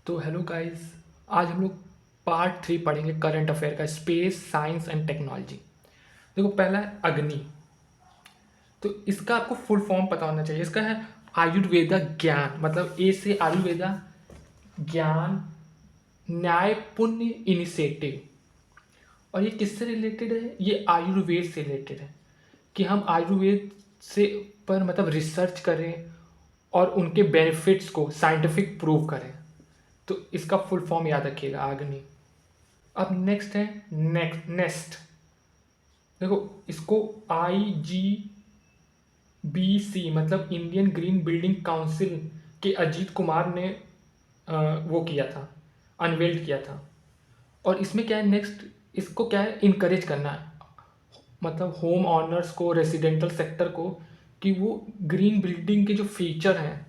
तो hello guys. आज हम लोग पार्ट 3 पढ़ेंगे करंट अफेयर का, स्पेस साइंस एंड टेक्नोलॉजी। देखो, पहला है अग्नि। तो इसका आपको फुल फॉर्म पता होना चाहिए। इसका है आयुर्वेदा ज्ञान, मतलब ए से आयुर्वेदा ज्ञान न्याय पुण्य इनिशिएटिव। और ये किससे रिलेटेड है? ये आयुर्वेद से रिलेटेड है कि हम आयुर्वेद से पर मतलब रिसर्च करें और उनके बेनिफिट्स को साइंटिफिक प्रूव करें। तो इसका फुल फॉर्म याद रखिएगा, अग्नि। अब नेक्स्ट है नेस्ट। देखो, इसको IGBC मतलब इंडियन ग्रीन बिल्डिंग काउंसिल के अजीत कुमार ने वो किया था, अनवेल्ड किया था। और इसमें क्या है नेक्स्ट, इसको क्या है इनकरेज करना है, मतलब होम ऑनर्स को, रेसिडेंटल सेक्टर को, कि वो ग्रीन बिल्डिंग के जो फीचर हैं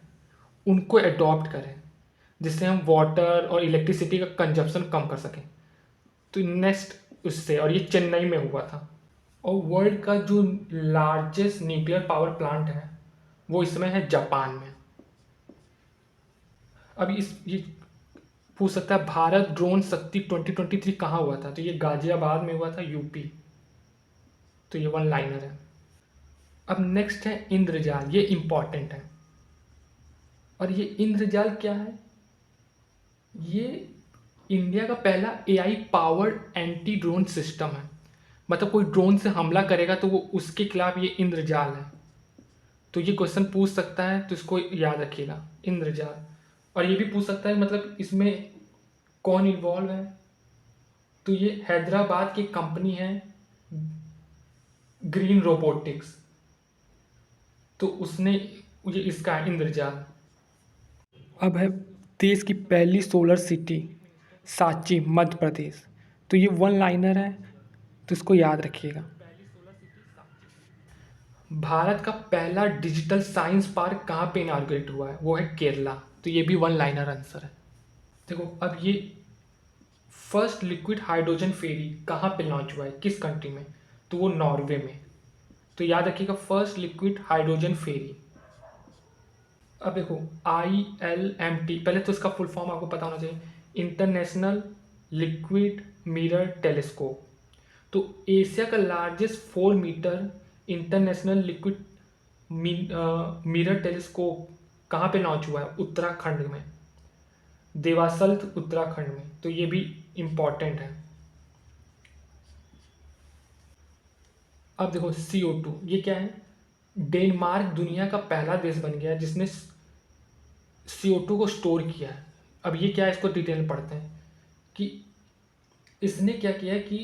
उनको अडॉप्ट करें, जिससे हम वाटर और इलेक्ट्रिसिटी का कंजप्शन कम कर सकें। तो नेक्स्ट उससे, और ये चेन्नई में हुआ था। और वर्ल्ड का जो लार्जेस्ट न्यूक्लियर पावर प्लांट है वो इसमें है जापान में। अब इस ये पूछ सकता है भारत ड्रोन शक्ति 2023 कहाँ हुआ था? तो ये गाजियाबाद में हुआ था, यूपी। तो ये वन लाइनर है। अब नेक्स्ट है इंद्रजाल, ये इंपॉर्टेंट है। और ये इंद्रजाल क्या है? ये इंडिया का पहला AI powered anti drone system है। मतलब कोई ड्रोन से हमला करेगा तो वो उसके खिलाफ ये इंद्रजाल है। तो ये क्वेश्चन पूछ सकता है, तो इसको याद रखिएगा, इंद्रजाल। और ये भी पूछ सकता है मतलब इसमें कौन इन्वॉल्व है? तो ये हैदराबाद की कंपनी है ग्रीन रोबोटिक्स। तो उसने ये इसका है इंद्रजाल। अब है देश की पहली सोलर सिटी सांची, मध्य प्रदेश। तो ये वन लाइनर है, तो इसको याद रखिएगा। भारत का पहला डिजिटल साइंस पार्क कहाँ पे इनाग्रेट हुआ है? वो है केरला। तो ये भी वन लाइनर आंसर है। देखो, अब ये फर्स्ट लिक्विड हाइड्रोजन फेरी कहाँ पे लॉन्च हुआ है, किस कंट्री में? तो वो नॉर्वे में। तो याद रखिएगा, फर्स्ट लिक्विड हाइड्रोजन फेरी। अब देखो, ILMT, पहले तो इसका फुल फॉर्म आपको पता होना चाहिए, इंटरनेशनल लिक्विड मिरर टेलीस्कोप। तो एशिया का largest 4 metre international liquid mirror telescope कहाँ पे लॉन्च हुआ है? उत्तराखंड में, देवासल्त उत्तराखंड में। तो ये भी इम्पॉर्टेंट है। अब देखो, CO2 ये क्या है? डेनमार्क दुनिया का पहला देश बन गया जिसने CO2 को स्टोर किया है। अब ये क्या है, इसको डिटेल में पढ़ते हैं कि इसने क्या किया है कि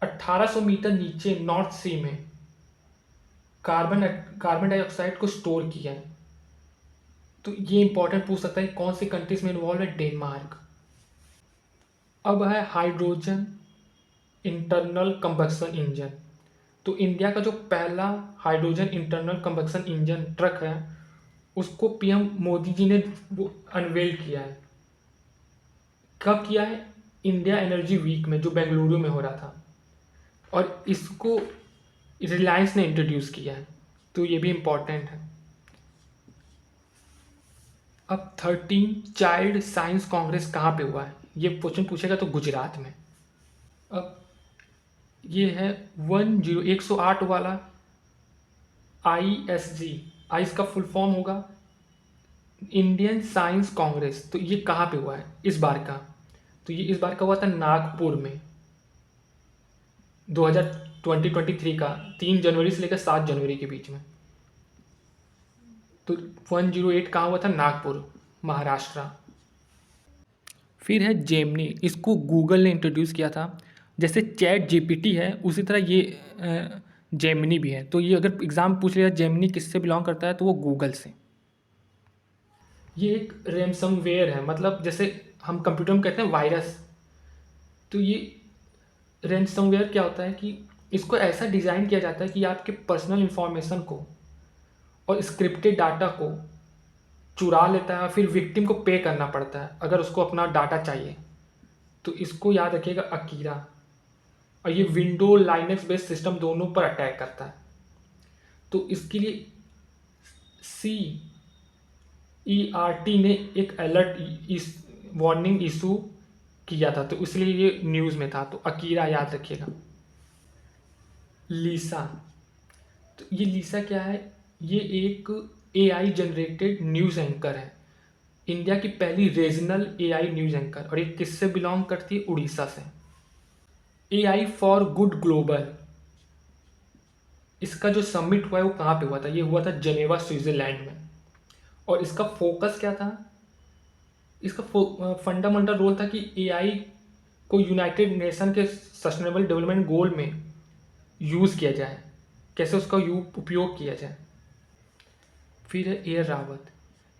1800 मीटर नीचे नॉर्थ सी में कार्बन कार्बन डाइऑक्साइड को स्टोर किया है। तो ये इंपॉर्टेंट पूछ सकता है कौन सी कंट्रीज में इन्वॉल्व है? डेनमार्क। अब है हाइड्रोजन इंटरनल कंबक्शन इंजन। तो इंडिया का जो पहला hydrogen internal combustion engine truck है उसको PM मोदी जी ने वो अनवेल किया है। कब किया है? इंडिया एनर्जी वीक में, जो बेंगलुरु में हो रहा था। और इसको रिलायंस ने इंट्रोड्यूस किया है। तो ये भी इम्पॉर्टेंट है। अब 13 चाइल्ड साइंस कांग्रेस कहाँ पे हुआ है? ये क्वेश्चन पूछेगा तो गुजरात में। अब ये है 108 वाला ISG। आई इसका फुल फॉर्म होगा इंडियन साइंस कांग्रेस। तो ये कहाँ पे हुआ है इस बार का? तो ये इस बार का हुआ था नागपुर में, 2023 का 3 जनवरी से लेकर 7 जनवरी के बीच में। तो 108 कहाँ हुआ था? नागपुर, महाराष्ट्र। फिर है जेमनी। इसको गूगल ने इंट्रोड्यूस किया था। जैसे ChatGPT है उसी तरह ये जेमिनी भी है। तो ये अगर एग्ज़ाम पूछ लिया जेमिनी किससे बिलोंग करता है तो वो गूगल से। ये एक रैनसमवेयर है, मतलब जैसे हम कंप्यूटर में कहते हैं वायरस। तो ये रैनसमवेयर क्या होता है कि इसको ऐसा डिज़ाइन किया जाता है कि आपके पर्सनल इन्फॉर्मेशन को और स्क्रिप्टेड डाटा को चुरा लेता है, फिर विक्टिम को पे करना पड़ता है अगर उसको अपना डाटा चाहिए। तो इसको याद रखिएगा, अकीरा। और ये विंडो लाइनक्स बेस्ड सिस्टम दोनों पर अटैक करता है। तो इसके लिए सी ईआरटी ने एक अलर्ट इस वार्निंग इशू किया था, तो इसलिए ये न्यूज़ में था। तो अकीरा याद रखिएगा। लीसा, तो ये लीसा क्या है? ये एक एआई जनरेटेड न्यूज़ एंकर है, इंडिया की पहली रीजनल एआई न्यूज़ एंकर। और ये किससे बिलोंग करती है? उड़ीसा से। एआई फॉर गुड ग्लोबल, इसका जो समिट हुआ है वो कहाँ पे हुआ था? ये हुआ था जेनेवा स्विट्जरलैंड में। और इसका फोकस क्या था? इसका फंडामेंटल रोल था कि एआई को यूनाइटेड नेशन के सस्टेनेबल डेवलपमेंट गोल में यूज़ किया जाए, कैसे उसका उपयोग किया जाए। फिर है एयर रावत,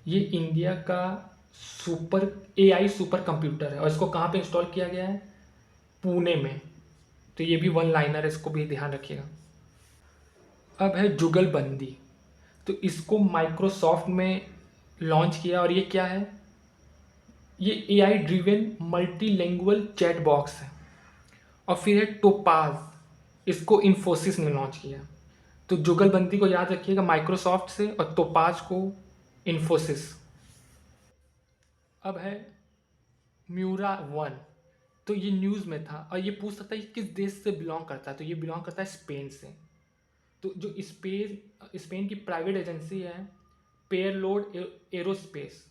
ये इंडिया का सुपर एआई सुपर कंप्यूटर है और इसको कहाँ पे इंस्टॉल किया गया है? पुणे में। तो ये भी वन लाइनर है, इसको भी ध्यान रखिएगा। अब है जुगलबंदी, तो इसको माइक्रोसॉफ्ट में लॉन्च किया। और ये क्या है? ये एआई ड्रिवन मल्टीलैंग्वेज चैट बॉक्स है। और फिर है टोपाज, इसको इन्फोसिस ने लॉन्च किया। तो जुगलबंदी को याद रखिएगा माइक्रोसॉफ्ट से, और टोपाज को इन्फोसिस। अब है म्यूरा वन, तो ये न्यूज़ में था और ये पूछ सकता है ये किस देश से बिलोंग करता है? तो ये बिलोंग करता है स्पेन से। तो जो स्पेन की प्राइवेट एजेंसी है पेयरलोड एरोस्पेस,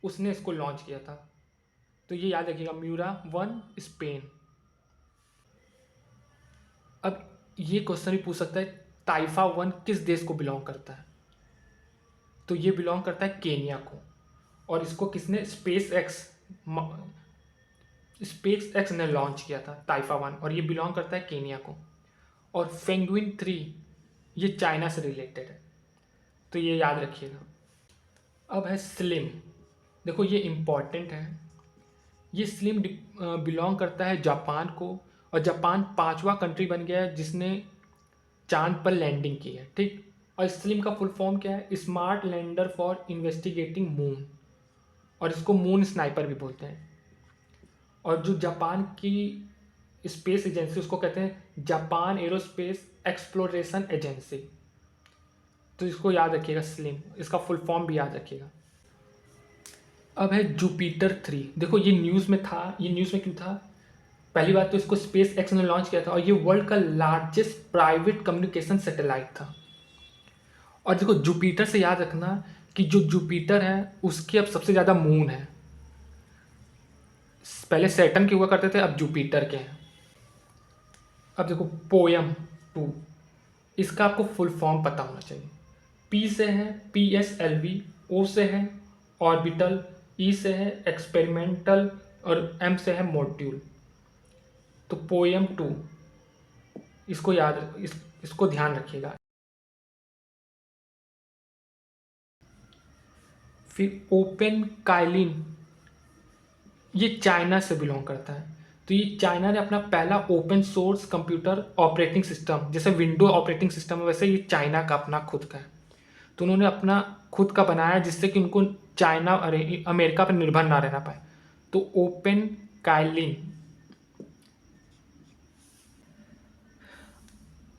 उसने इसको लॉन्च किया था। तो ये याद रखिएगा, म्यूरा वन स्पेन। अब ये क्वेश्चन भी पूछ सकता है ताइफा वन किस देश को बिलोंग करता है? तो ये बिलोंग करता है केनिया को। और इसको किसने? स्पेस एक्स ने लॉन्च किया था ताइफा वन, और ये बिलोंग करता है केनिया को। और फेंगुइन थ्री ये चाइना से रिलेटेड है, तो ये याद रखिएगा। अब है स्लिम, देखो ये इम्पॉर्टेंट है। ये स्लिम बिलोंग करता है जापान को, और जापान पांचवा कंट्री बन गया है जिसने चांद पर लैंडिंग की है, ठीक। और स्लिम का फुल फॉर्म क्या है? Smart lander for investigating moon, और इसको मून स्नाइपर भी बोलते हैं। और जो जापान की स्पेस एजेंसी उसको कहते हैं जापान एरोस्पेस एक्सप्लोरेशन एजेंसी। तो इसको याद रखिएगा स्लिम, इसका फुल फॉर्म भी याद रखिएगा। अब है जुपिटर 3, देखो ये न्यूज़ में था। ये न्यूज़ में क्यों था? पहली बात तो इसको स्पेस एक्स ने लॉन्च किया था, और ये वर्ल्ड का लार्जेस्ट प्राइवेट कम्युनिकेशन सैटेलाइट था। और देखो जुपिटर से याद रखना कि जो जुपिटर है उसके अब सबसे ज़्यादा मून है। पहले सैटर्न के हुआ करते थे, अब जुपिटर के हैं। अब देखो पोयम 2, इसका आपको फुल फॉर्म पता होना चाहिए। पी से है PSLV, ओ से है ऑर्बिटल, ई से है एक्सपेरिमेंटल, और एम से है मॉड्यूल। तो पोयम 2, इसको इसको ध्यान रखिएगा। फिर ओपन काइलिन, ये चाइना से बिलोंग करता है। तो ये चाइना ने अपना पहला open source computer operating system, जैसे विंडो ऑपरेटिंग सिस्टम है वैसे ये चाइना का अपना खुद का है। तो उन्होंने अपना खुद का बनाया जिससे कि उनको चाइना अरे अमेरिका पर निर्भर ना रहना पाए। तो ओपन काइलिन।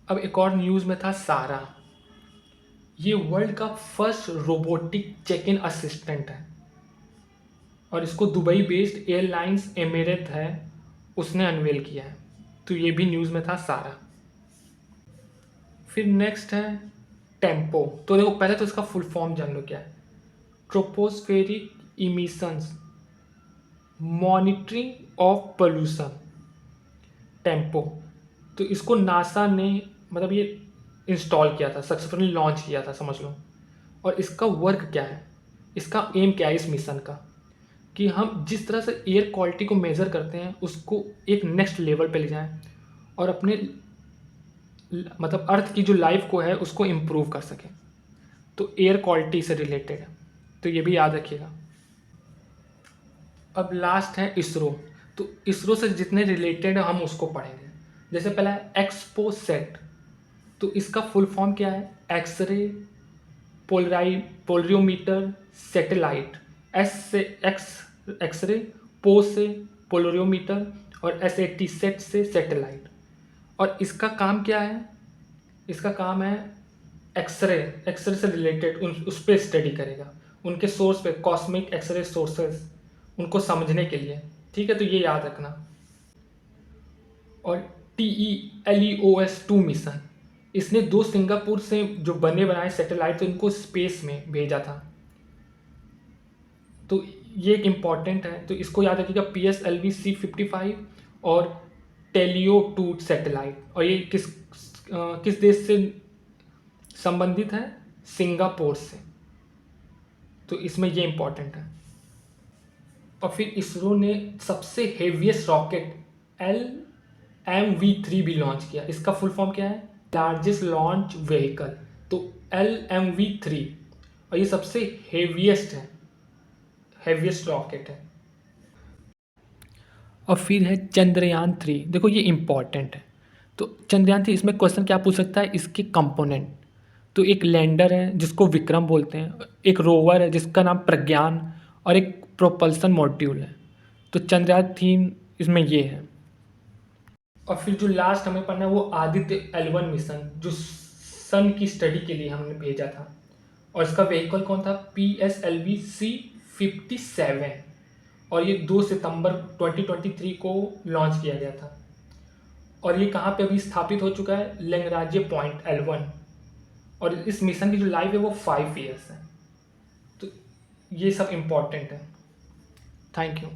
अब एक और न्यूज़ में था सारा, ये वर्ल्ड का first robotic check in assistant है, और इसको दुबई बेस्ड एयरलाइंस एमिरेट है उसने अनवेल किया है। तो ये भी न्यूज़ में था सारा। फिर नेक्स्ट है टेम्पो, तो देखो पहले तो इसका फुल फॉर्म जान लो क्या है। Tropospheric emissions monitoring of pollution, tempo. तो इसको नासा ने मतलब ये इंस्टॉल किया था, सक्सेसफुली लॉन्च किया था, समझ लो। और इसका वर्क क्या है? इसका एम क्या है इस मिशन का? कि हम जिस तरह से एयर क्वालिटी को मेज़र करते हैं उसको एक नेक्स्ट लेवल पे ले जाएं, और अपने मतलब अर्थ की जो लाइफ को है उसको इम्प्रूव कर सकें। तो एयर क्वालिटी से रिलेटेड है, तो ये भी याद रखिएगा। अब लास्ट है इसरो, तो इसरो से जितने रिलेटेड है हम उसको पढ़ेंगे। जैसे पहला है एक्सपो सेट, तो इसका फुल फॉर्म क्या है? X ray polarimeter satellite. एस से एक्सरे, पो से पोलरियोमीटर, और SAT सेट से सैटेलाइट। और इसका काम क्या है? इसका काम है एक्सरे से रिलेटेड उस पर स्टडी करेगा। उनके सोर्स पे, कॉस्मिक एक्सरे सोर्सेस, उनको समझने के लिए। ठीक है, तो ये याद रखना। और TELEOS-2 मिशन, इसने 2 सिंगापुर से जो बने बनाए सैटेलाइट थे उनको स्पेस में भेजा था। तो ये एक इम्पॉर्टेंट है, तो इसको याद रखिएगा, PSLV-C55 और टेलियो-2 सैटेलाइट। और ये किस देश से संबंधित है? सिंगापुर से। तो इसमें ये इम्पॉर्टेंट है। और फिर इसरो ने सबसे हेवीएस्ट रॉकेट LMV-3 भी लॉन्च किया। इसका फुल फॉर्म क्या है? Largest launch vehicle. तो LMV-3, और ये सबसे हेवीएस्ट रॉकेट है। और फिर है चंद्रयान-3। देखो ये इम्पॉर्टेंट है। तो चंद्रयान-3, इसमें क्वेश्चन क्या पूछ सकता है? इसके कंपोनेंट। तो एक लैंडर है जिसको विक्रम बोलते हैं, एक रोवर है जिसका नाम प्रज्ञान, और एक प्रोपल्सन मॉड्यूल है। तो चंद्रयान-3 इसमें ये है। और फिर जो लास्ट हमें पढ़ना है वो आदित्य L1 मिशन, जो सन की स्टडी के लिए हमने भेजा था। और इसका व्हीकल कौन था? PSLV-C57। और ये 2 सितंबर 2023 को लॉन्च किया गया था। और ये कहाँ पे अभी स्थापित हो चुका है? Lagrange point L1। और इस मिशन की जो लाइफ है वो 5 ईयर्स है। तो ये सब इम्पॉर्टेंट है। Thank you.